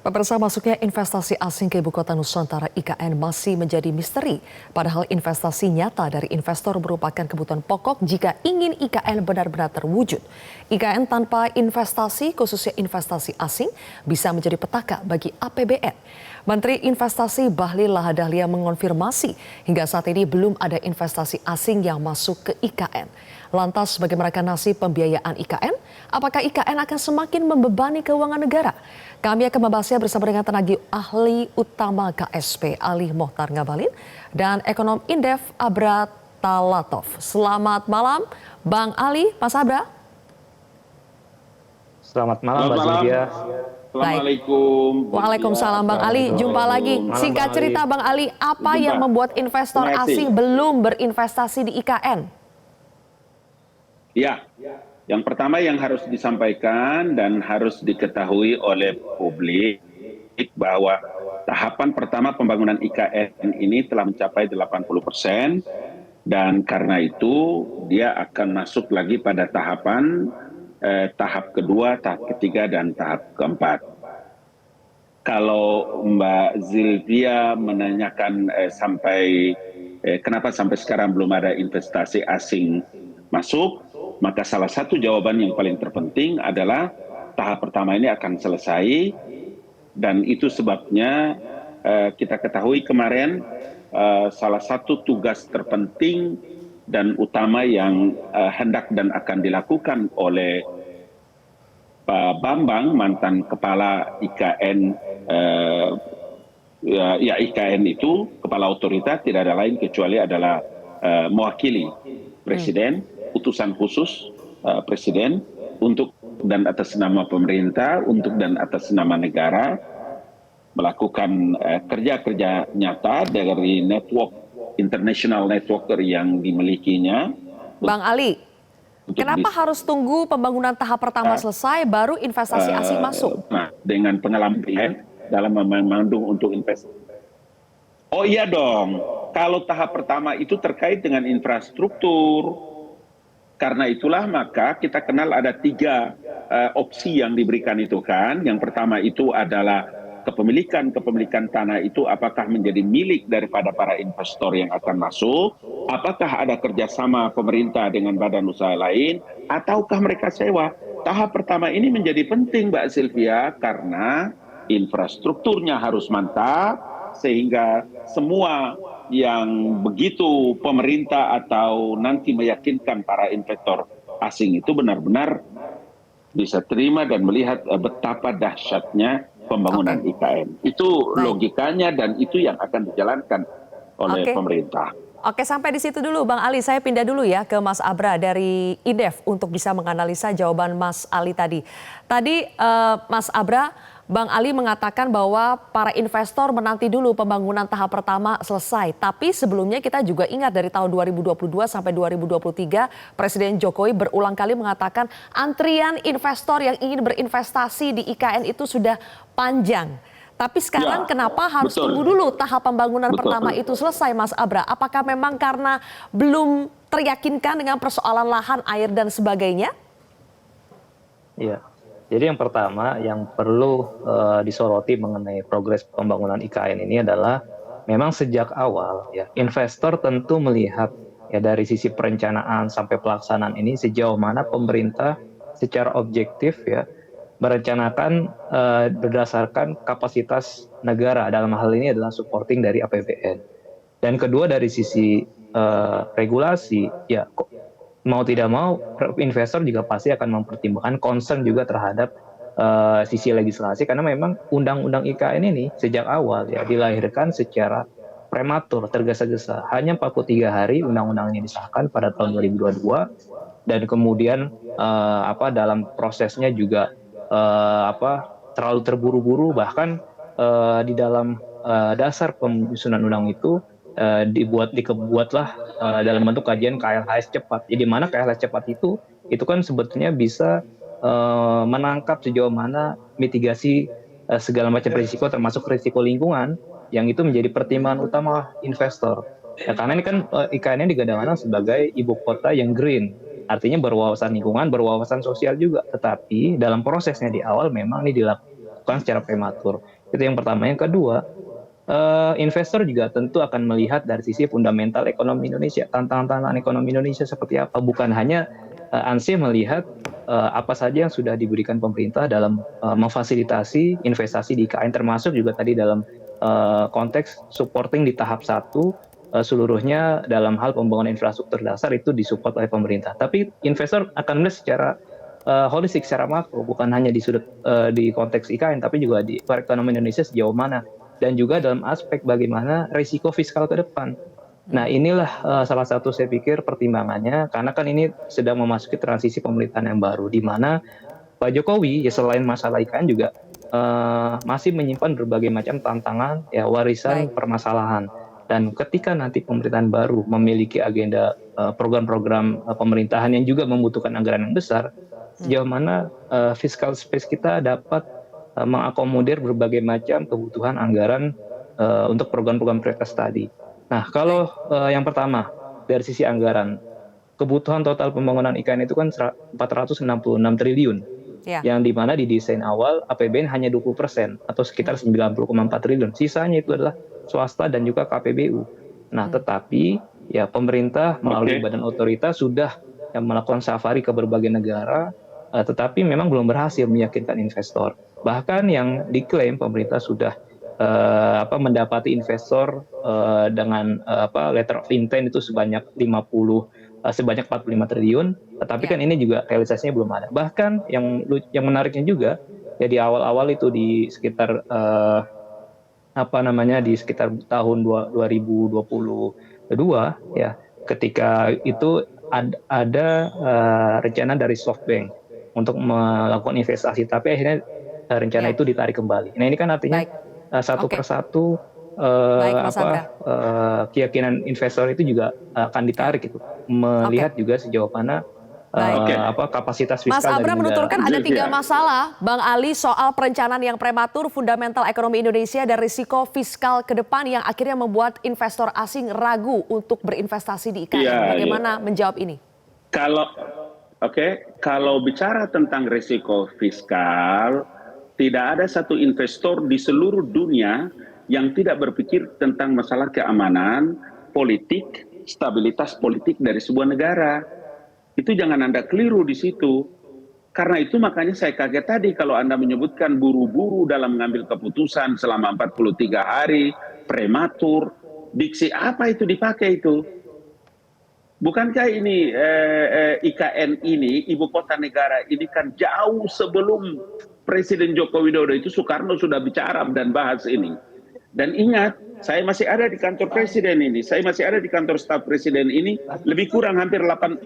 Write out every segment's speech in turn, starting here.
Pemirsa, masuknya investasi asing ke Ibu Kota Nusantara IKN masih menjadi misteri. Padahal investasi nyata dari investor merupakan kebutuhan pokok jika ingin IKN benar-benar terwujud. IKN tanpa investasi, khususnya investasi asing, bisa menjadi petaka bagi APBN. Menteri Investasi Bahlil Lahadalia mengonfirmasi hingga saat ini belum ada investasi asing yang masuk ke IKN. Lantas bagaimana nasib pembiayaan IKN? Apakah IKN akan semakin membebani keuangan negara? Kami akan membahasnya bersama dengan tenaga ahli utama KSP Ali Mohtar Ngabalin dan ekonom Indef Abra Talatov. Selamat malam Bang Ali, Mas Abra. Selamat malam Mbak Zilvia. Assalamualaikum. Waalaikumsalam Bang Ali, jumpa lagi. Singkat cerita Bang Ali, apa yang membuat investor asing belum berinvestasi di IKN? Ya, yang pertama yang harus disampaikan dan harus diketahui oleh publik bahwa tahapan pertama pembangunan IKN ini telah mencapai 80% dan karena itu dia akan masuk lagi pada tahapan tahap kedua, tahap ketiga, dan tahap keempat. Kalau Mbak Zilvia menanyakan kenapa sampai sekarang belum ada investasi asing masuk, maka salah satu jawaban yang paling terpenting adalah tahap pertama ini akan selesai dan itu sebabnya kita ketahui kemarin salah satu tugas terpenting dan utama yang hendak dan akan dilakukan oleh Pak Bambang, mantan kepala IKN, IKN itu, kepala otoritas tidak ada lain kecuali adalah mewakili Presiden, utusan khusus Presiden untuk dan atas nama pemerintah, untuk dan atas nama negara, melakukan kerja-kerja nyata dari international networker yang dimilikinya. Bang Ali, kenapa harus tunggu pembangunan tahap pertama selesai baru investasi asing masuk? Nah, dengan pengalaman dalam memandung untuk investasi. Oh iya dong, kalau tahap pertama itu terkait dengan infrastruktur. Karena itulah maka kita kenal ada 3 opsi yang diberikan itu kan. Yang pertama itu adalah kepemilikan tanah itu apakah menjadi milik daripada para investor yang akan masuk, apakah ada kerjasama pemerintah dengan badan usaha lain, ataukah mereka sewa. Tahap pertama ini menjadi penting Mbak Zilvia karena infrastrukturnya harus mantap, sehingga semua yang begitu pemerintah atau nanti meyakinkan para investor asing itu benar-benar bisa terima dan melihat betapa dahsyatnya pembangunan IKN. Itu logikanya dan itu yang akan dijalankan oleh pemerintah. Oke, sampai di situ dulu Bang Ali. Saya pindah dulu ya ke Mas Abra dari Indef untuk bisa menganalisa jawaban Mas Ali tadi. Tadi Mas Abra, Bang Ali mengatakan bahwa para investor menanti dulu pembangunan tahap pertama selesai. Tapi sebelumnya kita juga ingat dari tahun 2022 sampai 2023 Presiden Jokowi berulang kali mengatakan antrian investor yang ingin berinvestasi di IKN itu sudah panjang. Tapi sekarang kenapa harus tunggu dulu tahap pembangunan pertama itu selesai Mas Abra? Apakah memang karena belum teryakinkan dengan persoalan lahan, air dan sebagainya? Iya. Jadi yang pertama yang perlu disoroti mengenai progres pembangunan IKN ini adalah memang sejak awal ya investor tentu melihat ya dari sisi perencanaan sampai pelaksanaan ini sejauh mana pemerintah secara objektif ya merencanakan berdasarkan kapasitas negara, dalam hal ini adalah supporting dari APBN. Dan kedua dari sisi regulasi ya mau tidak mau investor juga pasti akan mempertimbangkan concern juga terhadap sisi legislasi karena memang undang-undang IKN ini sejak awal ya dilahirkan secara prematur, tergesa-gesa. Hanya 43 hari undang-undangnya disahkan pada tahun 2022 dan kemudian dalam prosesnya juga terlalu terburu-buru, bahkan di dalam dasar penyusunan undang itu dibuatlah dalam bentuk kajian KLHS cepat. Jadi mana KLHS cepat itu kan sebetulnya bisa menangkap sejauh mana mitigasi segala macam risiko termasuk risiko lingkungan yang itu menjadi pertimbangan utama investor. Ya, karena ini kan IKN digadang-gadang sebagai ibu kota yang green. Artinya berwawasan lingkungan, berwawasan sosial juga. Tetapi dalam prosesnya di awal memang ini dilakukan secara prematur. Itu yang pertama. Yang kedua, investor juga tentu akan melihat dari sisi fundamental ekonomi Indonesia, tantangan ekonomi Indonesia seperti apa. Bukan hanya ansih melihat apa saja yang sudah diberikan pemerintah dalam memfasilitasi investasi di IKN, termasuk juga tadi dalam konteks supporting di tahap 1 seluruhnya dalam hal pembangunan infrastruktur dasar itu disupport oleh pemerintah. Tapi investor akan melihat secara holistik, secara makro, bukan hanya di sudut di konteks IKN, tapi juga di perekonomian Indonesia sejauh mana, dan juga dalam aspek bagaimana risiko fiskal ke depan. Nah, inilah salah satu saya pikir pertimbangannya, karena kan ini sedang memasuki transisi pemerintahan yang baru, di mana Pak Jokowi ya selain masalah IKN juga masih menyimpan berbagai macam tantangan, ya warisan permasalahan. Dan ketika nanti pemerintahan baru memiliki agenda program-program pemerintahan yang juga membutuhkan anggaran yang besar, sejauh mana fiscal space kita dapat mengakomodir berbagai macam kebutuhan anggaran untuk program-program prioritas tadi. Nah, kalau yang pertama dari sisi anggaran, kebutuhan total pembangunan IKN itu kan 466 triliun, yang dimana di desain awal APBN hanya 20% atau sekitar 90,4 triliun. Sisanya itu adalah swasta dan juga KPBU. Nah, tetapi ya pemerintah melalui badan otorita sudah melakukan safari ke berbagai negara, tetapi memang belum berhasil meyakinkan investor. Bahkan yang diklaim pemerintah sudah mendapati investor dengan letter of intent itu sebanyak 45 triliun, tetapi kan ini juga realisasinya belum ada. Bahkan yang menariknya juga ya di awal-awal itu di sekitar di sekitar tahun 2022 ya, ketika itu ada rencana dari SoftBank untuk melakukan investasi, tapi akhirnya rencana itu ditarik kembali. Nah, ini kan artinya satu persatu keyakinan investor itu juga akan ditarik itu, melihat juga sejauh mana kapasitas fiskal. Mas Abra menuturkan ada 3 masalah, Bang Ali, soal perencanaan yang prematur, fundamental ekonomi Indonesia, dan risiko fiskal ke depan yang akhirnya membuat investor asing ragu untuk berinvestasi di IKN. Bagaimana menjawab ini? Kalau bicara tentang risiko fiskal, tidak ada satu investor di seluruh dunia yang tidak berpikir tentang masalah keamanan, politik, stabilitas politik dari sebuah negara. Itu jangan Anda keliru di situ. Karena itu makanya saya kaget tadi kalau Anda menyebutkan buru-buru dalam mengambil keputusan selama 43 hari, prematur, diksi apa itu dipakai itu? Bukankah ini IKN ini, ibu kota negara ini kan jauh sebelum Presiden Joko Widodo itu Soekarno sudah bicara dan bahas ini. Dan ingat, saya masih ada di kantor presiden ini, saya masih ada di kantor staf presiden ini, lebih kurang hampir 8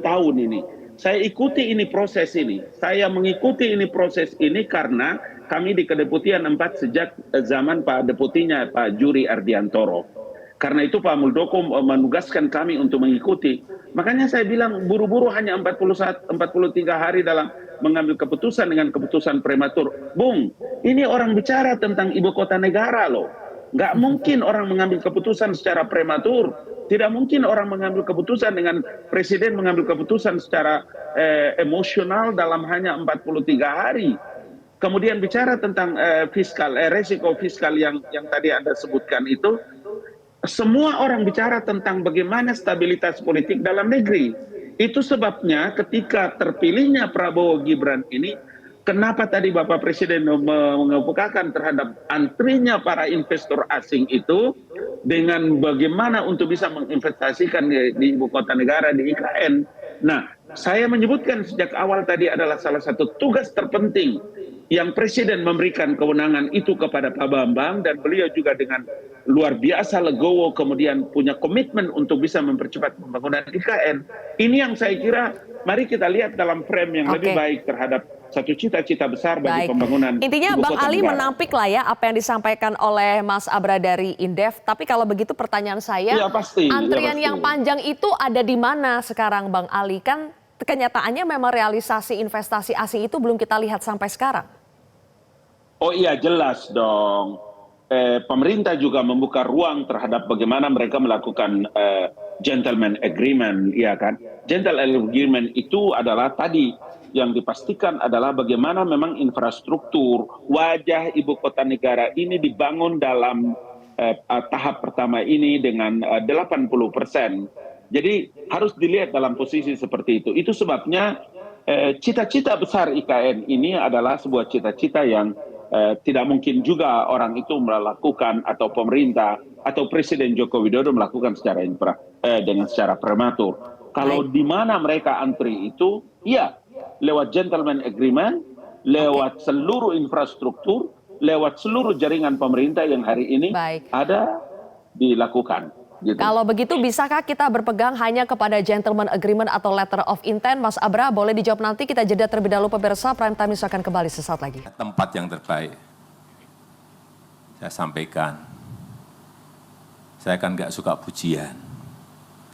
tahun ini. Saya ikuti ini proses ini, saya mengikuti ini proses ini karena kami di Kedeputian 4 sejak zaman Pak Deputinya Pak Juri Ardiantoro. Karena itu Pak Muldoko menugaskan kami untuk mengikuti. Makanya saya bilang buru-buru hanya 43 hari dalam mengambil keputusan dengan keputusan prematur. Bung, ini orang bicara tentang ibu kota negara loh. Nggak mungkin orang mengambil keputusan secara prematur. Tidak mungkin orang mengambil keputusan dengan presiden mengambil keputusan secara emosional dalam hanya 43 hari. Kemudian bicara tentang resiko fiskal yang tadi Anda sebutkan itu, semua orang bicara tentang bagaimana stabilitas politik dalam negeri. Itu sebabnya ketika terpilihnya Prabowo Gibran ini, kenapa tadi Bapak Presiden mengemukakan terhadap antrinya para investor asing itu dengan bagaimana untuk bisa menginvestasikan di ibu kota negara, di IKN. Nah, saya menyebutkan sejak awal tadi adalah salah satu tugas terpenting yang Presiden memberikan kewenangan itu kepada Pak Bambang, dan beliau juga dengan luar biasa legowo kemudian punya komitmen untuk bisa mempercepat pembangunan IKN. Ini yang saya kira mari kita lihat dalam frame yang lebih baik terhadap satu cita-cita besar bagi pembangunan Intinya ibu Bang kota Ali negara. menampik lah ya apa yang disampaikan oleh Mas Abra dari Indef. Tapi kalau begitu pertanyaan saya, antrian yang panjang itu ada di mana sekarang Bang Ali? Kan kenyataannya memang realisasi investasi asing itu belum kita lihat sampai sekarang. Oh iya, jelas dong. Pemerintah juga membuka ruang terhadap bagaimana mereka melakukan gentleman agreement, ya kan? Gentleman agreement itu adalah tadi yang dipastikan adalah bagaimana memang infrastruktur wajah ibu kota negara ini dibangun dalam tahap pertama ini dengan 80%. Jadi harus dilihat dalam posisi seperti itu. Itu sebabnya cita-cita besar IKN ini adalah sebuah cita-cita yang tidak mungkin juga orang itu melakukan atau pemerintah atau Presiden Joko Widodo melakukan dengan secara prematur. Kalau di mana mereka antri itu, ya lewat gentleman agreement, lewat seluruh infrastruktur, lewat seluruh jaringan pemerintah yang hari ini ada dilakukan. Gitu. Kalau begitu, bisakah kita berpegang hanya kepada gentleman agreement atau letter of intent? Mas Abra, boleh dijawab nanti, kita jeda terlebih dahulu pemirsa. Prime Time News akan kembali sesaat lagi. Tempat yang terbaik, saya sampaikan, saya kan nggak suka pujian.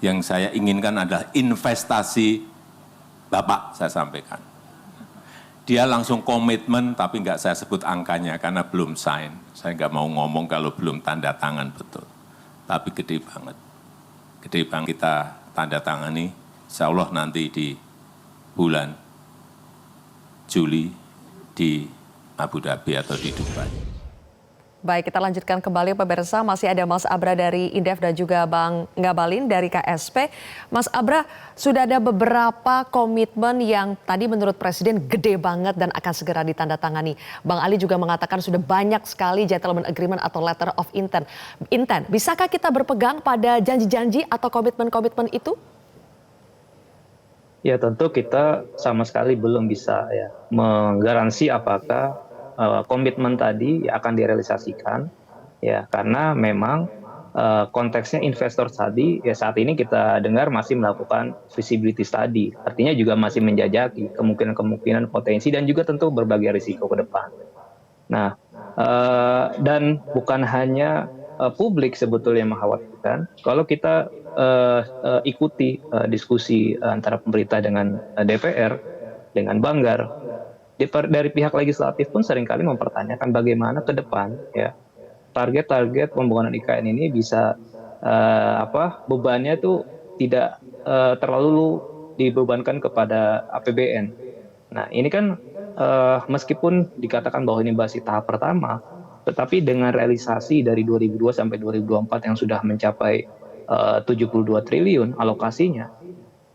Yang saya inginkan adalah investasi Bapak, saya sampaikan. Dia langsung komitmen, tapi nggak saya sebut angkanya karena belum sign. Saya nggak mau ngomong kalau belum tanda tangan betul. Tapi gede banget. Gede banget kita tanda tangani, insya Allah nanti di bulan Juli di Abu Dhabi atau di Dubai. Baik, kita lanjutkan kembali pemirsa. Masih ada Mas Abra dari Indef dan juga Bang Ngabalin dari KSP. Mas Abra, sudah ada beberapa komitmen yang tadi menurut Presiden gede banget dan akan segera ditandatangani. Bang Ali juga mengatakan sudah banyak sekali gentleman agreement atau letter of intent. Bisakah kita berpegang pada janji-janji atau komitmen-komitmen itu? Ya tentu kita sama sekali belum bisa ya menggaransi apakah komitmen tadi akan direalisasikan ya karena memang konteksnya investor tadi ya saat ini kita dengar masih melakukan feasibility study, artinya juga masih menjajaki kemungkinan potensi dan juga tentu berbagai risiko ke depan. Nah dan bukan hanya publik sebetulnya yang mengkhawatirkan, kalau kita ikuti diskusi antara pemerintah dengan DPR dengan Banggar, dari pihak legislatif pun seringkali mempertanyakan bagaimana ke depan ya target-target pembangunan IKN ini bisa bebannya itu tidak terlalu dibebankan kepada APBN. Nah ini kan meskipun dikatakan bahwa ini masih tahap pertama, tetapi dengan realisasi dari 2002 sampai 2024 yang sudah mencapai 72 triliun alokasinya,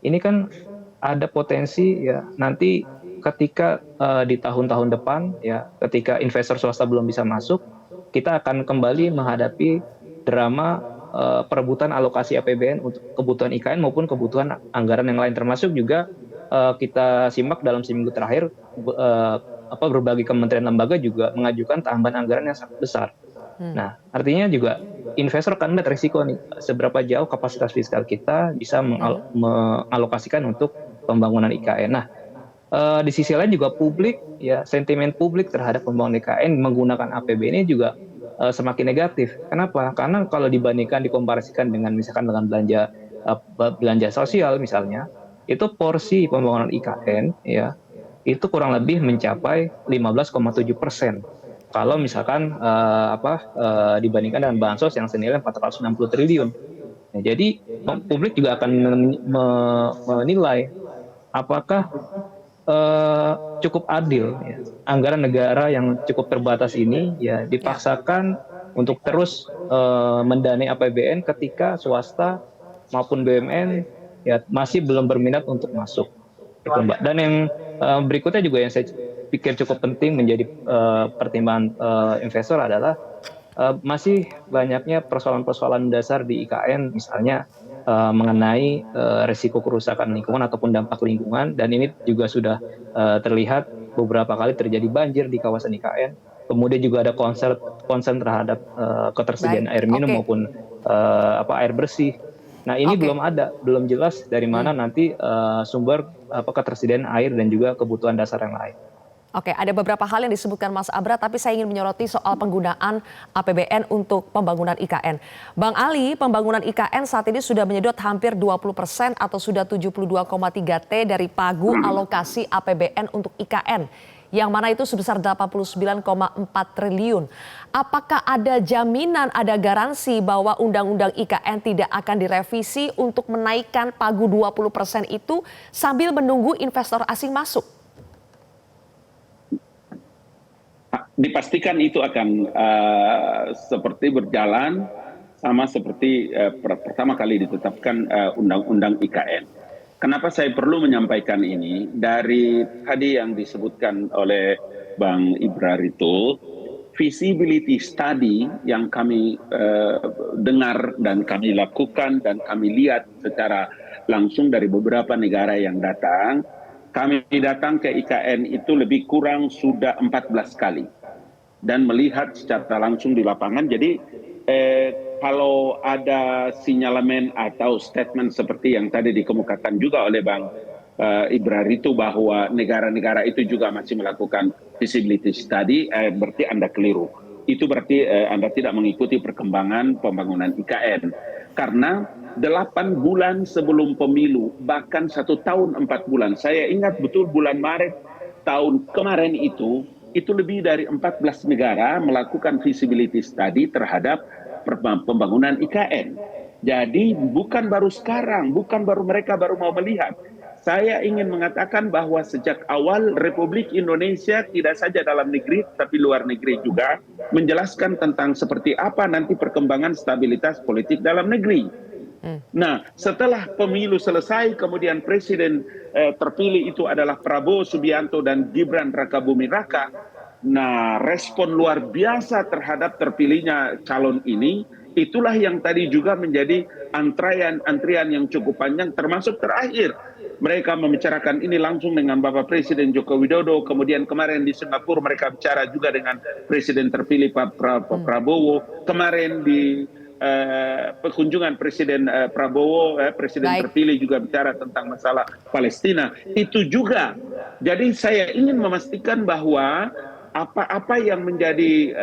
ini kan ada potensi ya nanti ketika di tahun-tahun depan ya ketika investor swasta belum bisa masuk, kita akan kembali menghadapi drama perebutan alokasi APBN untuk kebutuhan IKN maupun kebutuhan anggaran yang lain, termasuk juga kita simak dalam seminggu terakhir berbagai kementerian lembaga juga mengajukan tambahan anggaran yang sangat besar. Nah, artinya juga investor akan melihat risiko nih seberapa jauh kapasitas fiskal kita bisa mengalokasikan untuk pembangunan IKN. Nah, di sisi lain juga publik ya sentimen publik terhadap pembangunan IKN menggunakan APBN ini juga semakin negatif. Kenapa? Karena kalau dibandingkan dikomparasikan dengan misalkan dengan belanja sosial misalnya, itu porsi pembangunan IKN ya itu kurang lebih mencapai 15,7%. Kalau misalkan dibandingkan dengan bansos yang senilai 460 triliun. Nah, jadi publik juga akan menilai apakah cukup adil ya. Anggaran negara yang cukup terbatas ini ya dipaksakan untuk terus mendanai APBN ketika swasta maupun BUMN ya masih belum berminat untuk masuk. Itu, Mbak. Dan yang berikutnya juga yang saya pikir cukup penting menjadi pertimbangan investor adalah masih banyaknya persoalan-persoalan dasar di IKN, misalnya mengenai risiko kerusakan lingkungan ataupun dampak lingkungan, dan ini juga sudah terlihat beberapa kali terjadi banjir di kawasan IKN. Kemudian juga ada concern terhadap ketersediaan air minum maupun air bersih. Nah ini belum jelas dari mana nanti sumber ketersediaan air dan juga kebutuhan dasar yang lain. Oke, ada beberapa hal yang disebutkan Mas Abra, tapi saya ingin menyoroti soal penggunaan APBN untuk pembangunan IKN. Bang Ali, pembangunan IKN saat ini sudah menyedot hampir 20% atau sudah 72,3 T dari pagu alokasi APBN untuk IKN, yang mana itu sebesar 89,4 triliun. Apakah ada jaminan, ada garansi bahwa undang-undang IKN tidak akan direvisi untuk menaikkan pagu 20% itu sambil menunggu investor asing masuk? dipastikan itu akan seperti berjalan sama seperti pertama kali ditetapkan Undang-Undang IKN. Kenapa saya perlu menyampaikan ini? Dari tadi yang disebutkan oleh Bang Ibrar itu, feasibility study yang kami dengar dan kami lakukan dan kami lihat secara langsung dari beberapa negara yang datang, kami datang ke IKN itu lebih kurang sudah 14 kali dan melihat secara langsung di lapangan. Jadi kalau ada sinyalemen atau statement seperti yang tadi dikemukakan juga oleh Bang Ibrar itu bahwa negara-negara itu juga masih melakukan feasibility study, berarti Anda keliru. Itu berarti Anda tidak mengikuti perkembangan pembangunan IKN. Karena 8 bulan sebelum pemilu, bahkan 1 tahun 4 bulan, saya ingat betul bulan Maret tahun kemarin itu lebih dari 14 negara melakukan feasibility study terhadap pembangunan IKN. Jadi bukan baru sekarang, bukan baru mereka baru mau melihat. Saya ingin mengatakan bahwa sejak awal Republik Indonesia tidak saja dalam negeri tapi luar negeri juga menjelaskan tentang seperti apa nanti perkembangan stabilitas politik dalam negeri. Nah, setelah pemilu selesai, kemudian presiden terpilih itu adalah Prabowo Subianto dan Gibran Rakabuming Raka. Nah, respon luar biasa terhadap terpilihnya calon ini, itulah yang tadi juga menjadi antrian yang cukup panjang, termasuk terakhir. Mereka membicarakan ini langsung dengan Bapak Presiden Joko Widodo, kemudian kemarin di Singapura mereka bicara juga dengan Presiden terpilih Pak Prabowo, kemarin di kunjungan Presiden Prabowo, Presiden terpilih juga bicara tentang masalah Palestina. Itu juga. Jadi saya ingin memastikan bahwa apa yang menjadi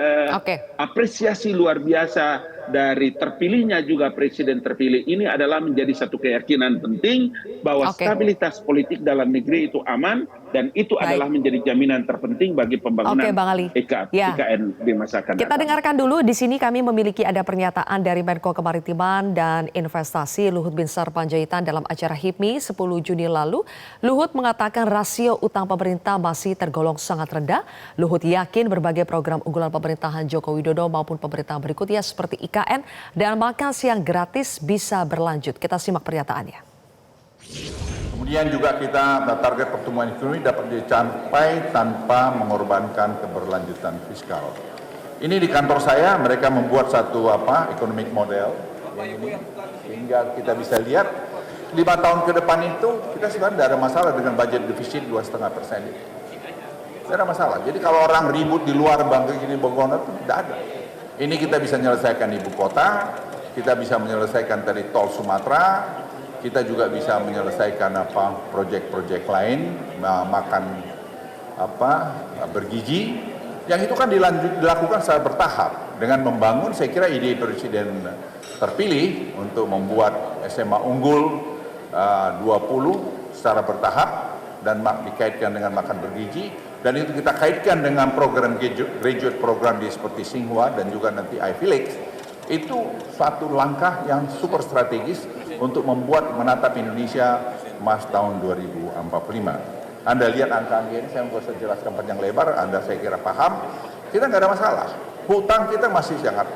apresiasi luar biasa dari terpilihnya juga presiden terpilih ini adalah menjadi satu keyakinan penting bahwa stabilitas politik dalam negeri itu aman dan itu adalah menjadi jaminan terpenting bagi pembangunan IKN di masa akan datang. Kita dengarkan dulu, di sini kami memiliki ada pernyataan dari Menko Kemaritiman dan Investasi Luhut Binsar Panjaitan dalam acara HIPMI 10 Juni lalu. Luhut mengatakan rasio utang pemerintah masih tergolong sangat rendah. Luhut yakin berbagai program unggulan pemerintahan Joko Widodo maupun pemerintahan berikutnya seperti IKN dan makan siang gratis bisa berlanjut. Kita simak pernyataannya. Kemudian juga kita target pertumbuhan ekonomi dapat dicapai tanpa mengorbankan keberlanjutan fiskal. Ini di kantor saya mereka membuat satu economic model ini, sehingga kita bisa lihat 5 tahun ke depan itu kita sebenarnya tidak ada masalah dengan budget defisit 2,5%. Tidak ada masalah. Jadi kalau orang ribut di luar bangku ini bogor itu tidak ada. Ini kita bisa menyelesaikan ibu kota, kita bisa menyelesaikan tadi tol Sumatera, kita juga bisa menyelesaikan proyek-proyek lain, makan bergizi, yang itu kan dilakukan secara bertahap dengan membangun. Saya kira ide presiden terpilih untuk membuat SMA unggul 20 secara bertahap dan dikaitkan dengan makan bergizi. Dan itu kita kaitkan dengan program graduate program seperti Singhua dan juga nanti Ivy League. Itu suatu langkah yang super strategis untuk menatap Indonesia emas tahun 2045. Anda lihat angka ini, saya nggak usah jelaskan panjang lebar, Anda saya kira paham. Kita nggak ada masalah. Hutang kita masih sangat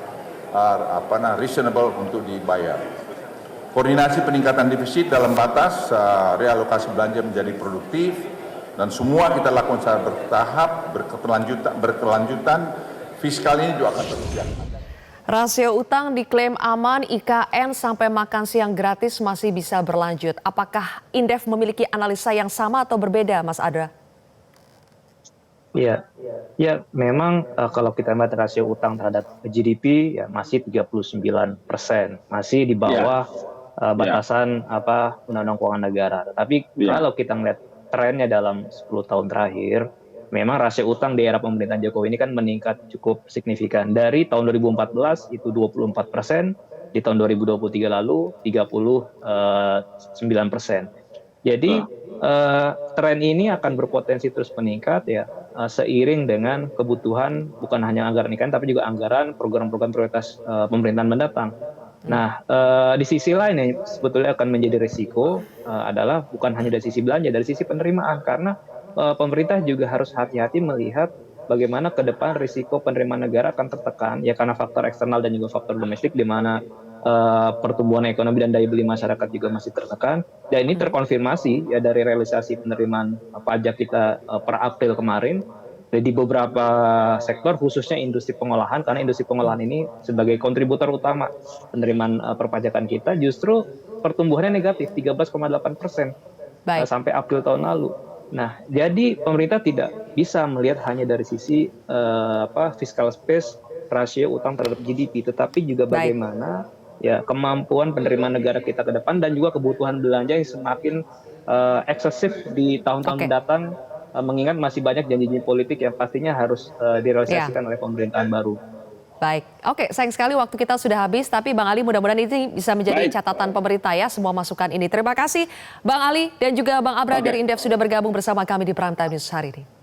reasonable untuk dibayar. Koordinasi peningkatan defisit dalam batas realokasi belanja menjadi produktif. Dan semua kita lakukan secara bertahap, berkelanjutan, fiskal ini juga akan terus. Rasio utang diklaim aman, IKN sampai makan siang gratis masih bisa berlanjut. Apakah Indef memiliki analisa yang sama atau berbeda, Mas Adra? Ya, memang kalau kita melihat rasio utang terhadap GDP ya masih 39%, masih di bawah batasan Undang-Undang Keuangan Negara. Tapi kalau kita melihat trennya dalam 10 tahun terakhir, memang rasio utang di era pemerintahan Jokowi ini kan meningkat cukup signifikan. Dari tahun 2014 itu 24%, di tahun 2023 lalu 39%. Jadi tren ini akan berpotensi terus meningkat ya, seiring dengan kebutuhan bukan hanya anggaran IKN tapi juga anggaran program-program prioritas pemerintahan mendatang. Nah, di sisi lain yang sebetulnya akan menjadi risiko adalah bukan hanya dari sisi belanja, dari sisi penerimaan, karena pemerintah juga harus hati-hati melihat bagaimana ke depan risiko penerimaan negara akan tertekan ya karena faktor eksternal dan juga faktor domestik di mana pertumbuhan ekonomi dan daya beli masyarakat juga masih tertekan, dan ini terkonfirmasi ya dari realisasi penerimaan pajak kita per April kemarin di beberapa sektor khususnya industri pengolahan, karena industri pengolahan ini sebagai kontributor utama penerimaan perpajakan kita justru pertumbuhannya negatif 13,8% Baik. sampai April tahun lalu. Nah, jadi pemerintah tidak bisa melihat hanya dari sisi fiscal space rasio utang terhadap GDP, tetapi juga Baik. bagaimana ya kemampuan penerimaan negara kita ke depan dan juga kebutuhan belanja yang semakin eksesif di tahun-tahun Oke. mendatang, mengingat masih banyak janji-janji politik yang pastinya harus direalisasikan oleh pemerintahan baru. Baik, oke, sayang sekali waktu kita sudah habis, tapi Bang Ali mudah-mudahan ini bisa menjadi Baik. catatan pemerintah ya, semua masukan ini. Terima kasih Bang Ali dan juga Bang Abra Oke. dari Indef sudah bergabung bersama kami di Prime Time News hari ini.